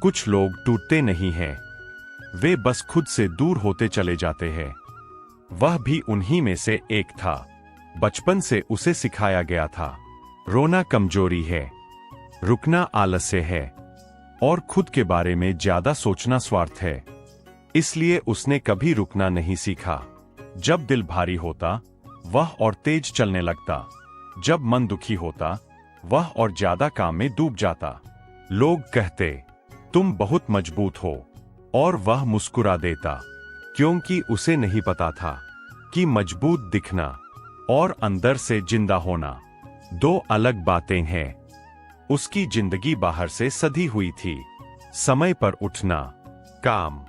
कुछ लोग टूटते नहीं हैं, वे बस खुद से दूर होते चले जाते हैं। वह भी उन्हीं में से एक था। बचपन से उसे सिखाया गया था, रोना कमजोरी है, रुकना आलस्य है और खुद के बारे में ज्यादा सोचना स्वार्थ है। इसलिए उसने कभी रुकना नहीं सीखा। जब दिल भारी होता वह और तेज चलने लगता, जब मन दुखी होता वह और ज्यादा काम में डूब जाता। लोग कहते, तुम बहुत मजबूत हो, और वह मुस्कुरा देता, क्योंकि उसे नहीं पता था कि मजबूत दिखना और अंदर से जिंदा होना दो अलग बातें हैं। उसकी जिंदगी बाहर से सधी हुई थी, समय पर उठना, काम,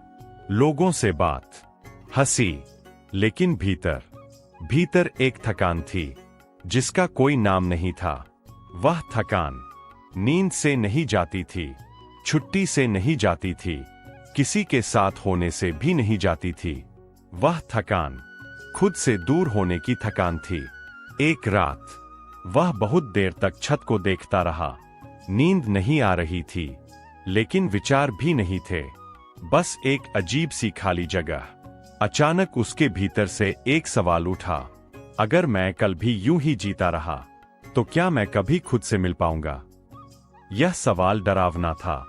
लोगों से बात, हंसी, लेकिन भीतर एक थकान थी जिसका कोई नाम नहीं था। वह थकान नींद से नहीं जाती थी, छुट्टी से नहीं जाती थी, किसी के साथ होने से भी नहीं जाती थी। वह थकान खुद से दूर होने की थकान थी। एक रात वह बहुत देर तक छत को देखता रहा। नींद नहीं आ रही थी, लेकिन विचार भी नहीं थे, बस एक अजीब सी खाली जगह। अचानक उसके भीतर से एक सवाल उठा, अगर मैं कल भी यूं ही जीता रहा तो क्या मैं कभी खुद से मिल पाऊंगा? यह सवाल डरावना था,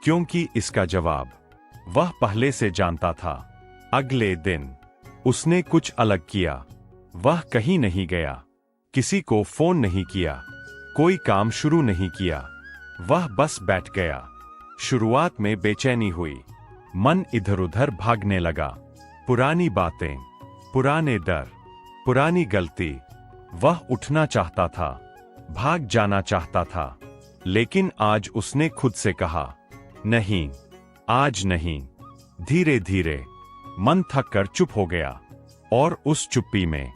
क्योंकि इसका जवाब वह पहले से जानता था। अगले दिन उसने कुछ अलग किया। वह कहीं नहीं गया, किसी को फोन नहीं किया, कोई काम शुरू नहीं किया। वह बस बैठ गया। शुरुआत में बेचैनी हुई, मन इधर उधर भागने लगा। पुरानी बातें, पुराने डर, पुरानी गलती। वह उठना चाहता था, भाग जाना चाहता था, लेकिन आज उसने खुद से कहा, नहीं, आज नहीं। धीरे धीरे मन थक कर चुप हो गया, और उस चुप्पी में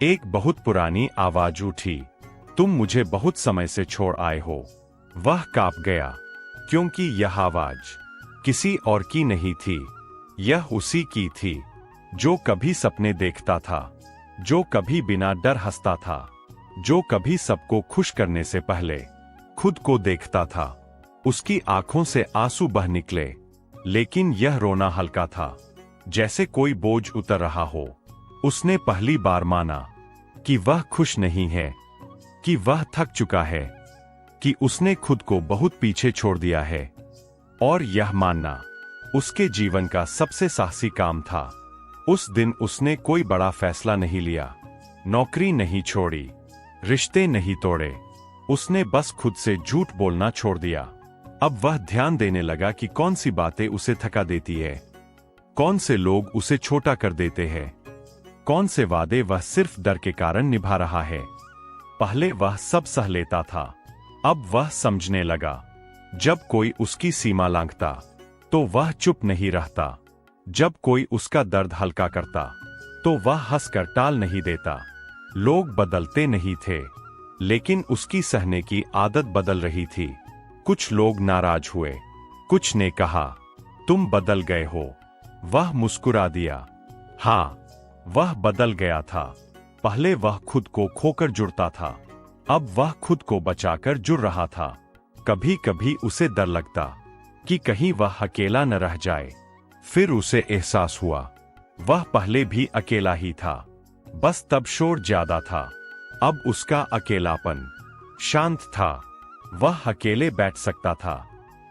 एक बहुत पुरानी आवाज उठी, तुम मुझे बहुत समय से छोड़ आए हो। वह कांप गया, क्योंकि यह आवाज किसी और की नहीं थी, यह उसी की थी जो कभी सपने देखता था, जो कभी बिना डर हंसता था, जो कभी सबको खुश करने से पहले खुद को देखता था। उसकी आंखों से आंसू बह निकले, लेकिन यह रोना हल्का था, जैसे कोई बोझ उतर रहा हो। उसने पहली बार माना कि वह खुश नहीं है, कि वह थक चुका है, कि उसने खुद को बहुत पीछे छोड़ दिया है। और यह मानना उसके जीवन का सबसे साहसी काम था। उस दिन उसने कोई बड़ा फैसला नहीं लिया, नौकरी नहीं छोड़ी, रिश्ते नहीं तोड़े। उसने बस खुद से झूठ बोलना छोड़ दिया। अब वह ध्यान देने लगा कि कौन सी बातें उसे थका देती है, कौन से लोग उसे छोटा कर देते हैं, कौन से वादे वह सिर्फ डर के कारण निभा रहा है। पहले वह सब सह लेता था, अब वह समझने लगा, जब कोई उसकी सीमा लांघता तो वह चुप नहीं रहता, जब कोई उसका दर्द हल्का करता तो वह हंसकर टाल नहीं देता। लोग बदलते नहीं थे, लेकिन उसकी सहने की आदत बदल रही थी। कुछ लोग नाराज हुए, कुछ ने कहा, तुम बदल गए हो। वह मुस्कुरा दिया, हाँ, वह बदल गया था। पहले वह खुद को खोकर जुड़ता था, अब वह खुद को बचाकर जुड़ रहा था। कभी कभी उसे डर लगता कि कहीं वह अकेला न रह जाए। फिर उसे एहसास हुआ, वह पहले भी अकेला ही था, बस तब शोर ज्यादा था। अब उसका अकेलापन शांत था। वह अकेले बैठ सकता था,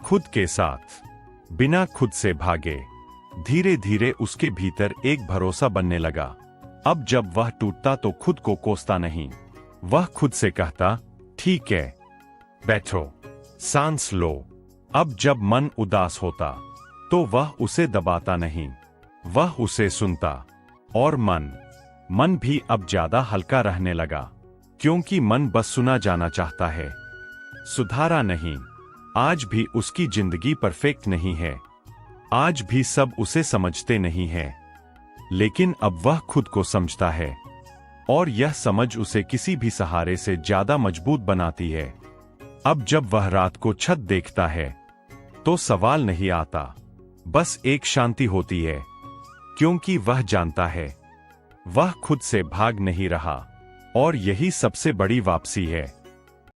खुद के साथ, बिना खुद से भागे। धीरे धीरे उसके भीतर एक भरोसा बनने लगा। अब जब वह टूटता तो खुद को कोसता नहीं, वह खुद से कहता, ठीक है, बैठो, सांस लो। अब जब मन उदास होता तो वह उसे दबाता नहीं, वह उसे सुनता। और मन भी अब ज्यादा हल्का रहने लगा, क्योंकि मन बस सुना जाना चाहता है, सुधारा नहीं। आज भी उसकी जिंदगी परफेक्ट नहीं है, आज भी सब उसे समझते नहीं है, लेकिन अब वह खुद को समझता है, और यह समझ उसे किसी भी सहारे से ज्यादा मजबूत बनाती है। अब जब वह रात को छत देखता है तो सवाल नहीं आता, बस एक शांति होती है, क्योंकि वह जानता है वह खुद से भाग नहीं रहा। और यही सबसे बड़ी वापसी है।